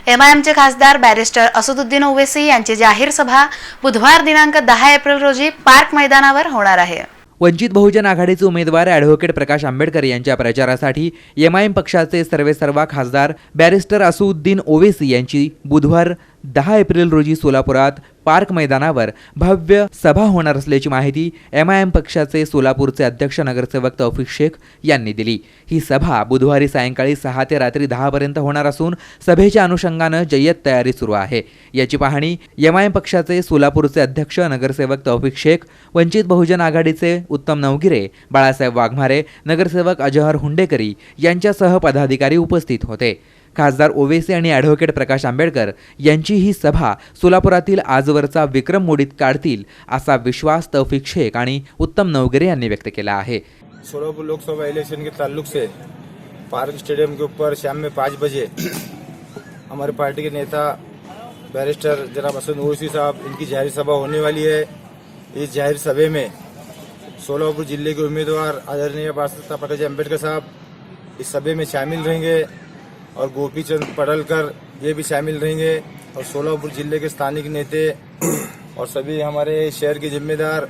एमआयएमचे खासदार बॅरिस्टर असदुद्दीन ओवैसी यांची जाहीर सभा बुधवार दिनांक 10 एप्रिल रोजी पार्क मैदानावर होणार आहे। वंचित बहुजन आघाडीचे उमेदवार ॲडव्होकेट प्रकाश आंबेडकर यांच्या प्रचारासाठी एमआयएम पक्षाचे सर्वेसर्वा खासदार बॅरिस्टर असदुद्दीन ओवैसी यांची बुधवार 10 एप्रिल रोजी सोलापुरात पार्क मैदानावर भव्य सभा होणार असल्याची माहिती एमआयएम पक्षाचे सोलापूरचे अध्यक्ष नगरसेवक तौफिक शेख यांनी दिली। ही सभा बुधवारी सायंकाळी 6 ते रात्री 10 पर्यंत होणार असून सभेच्या अनुषंगाने जय्यत तयारी सुरू आहे। याची पाहणी एमआयएम पक्षाचे सोलापूरचे अध्यक्ष नगरसेवक तौफिक शेख, वंचित बहुजन आघाडीचे उत्तम नवगिरे, बाळासाहेब वाघमारे, नगरसेवक अजहर हुंडेकरी यांच्यासह पदाधिकारी उपस्थित होते। खासदार ओवैसी आणि ॲडव्होकेट प्रकाश आंबेडकर यांची ही सभा सोलापुरातील आजवरचा विक्रम मोडीत काढतील असा विश्वास तौफिक शेख आणि उत्तम नवगिरे यांनी व्यक्त केला आहे। सोलापुर लोकसभा इलेक्शन के ताल्लुक से पार्क स्टेडियम के ऊपर शाम में 5 बजे हमारे पार्टी के नेता बैरिस्टर जनाब असद ओवैसी साहब इनकी जाहिर सभा होने वाली है। इस जाहिर सभा में सोलापुर जिले के उम्मीदवार आदरणीय बाळासाहेब प्रकाश आंबेडकर साहब इस सभा में शामिल रहेंगे और गोपीचंद पडलकर ये भी शामिल रहेंगे और सोलापुर जिले के स्थानिक नेते और सभी हमारे शहर के जिम्मेदार,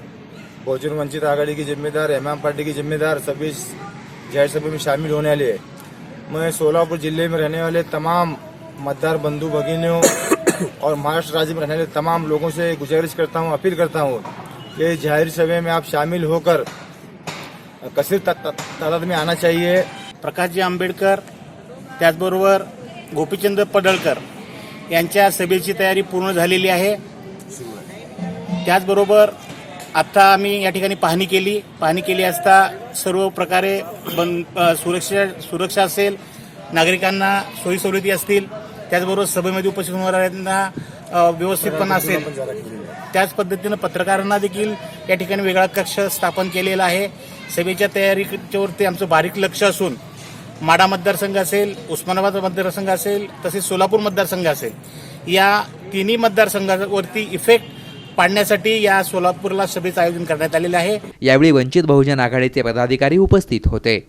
बहुजन वंचित आघाड़ी की जिम्मेदार, एमआईएम पार्टी की जिम्मेदार सभी जाहिर सभा में शामिल होने वाले हैं। मैं सोलापुर जिले में रहने वाले तमाम मतदार बंधु भगिनियों और महाराष्ट्र राज्य में रहने वाले तमाम लोगों से गुजारिश करता हूँ, अपील करता हूँ कि जाहिर सभा में आप शामिल होकर कसीर तादाद में आना चाहिए। प्रकाश जी आंबेडकर त्याचबरोबर गोपीचंद पडळकर यांच्या सभेची तयारी पूर्ण झालेली आहे। त्याचबरोबर आता आम्ही या ठिकाणी पाहणी केली असता सर्व प्रकारे सुरक्षा असेल, नागरिकांना सोयी सवलती असतील, त्याचबरोबर सभेमध्ये उपस्थित होणाऱ्यांना व्यवस्थितपणा असेल, त्याच पद्धतीनं पत्रकारांना देखील या ठिकाणी वेगळा कक्ष स्थापन केलेला आहे। सभेच्या तयारीच्यावरती आमचं बारीक लक्ष असून माढा मतदारसंघ असेल, उस्मानाबाद मतदारसंघ असेल, तसेच सोलापूर मतदारसंघ असेल, या तिन्ही मतदारसंघावरती इफेक्ट पाडण्यासाठी या सोलापूरला सभेचं आयोजन करण्यात आलेलं आहे। यावेळी वंचित बहुजन आघाडीचे पदाधिकारी उपस्थित होते।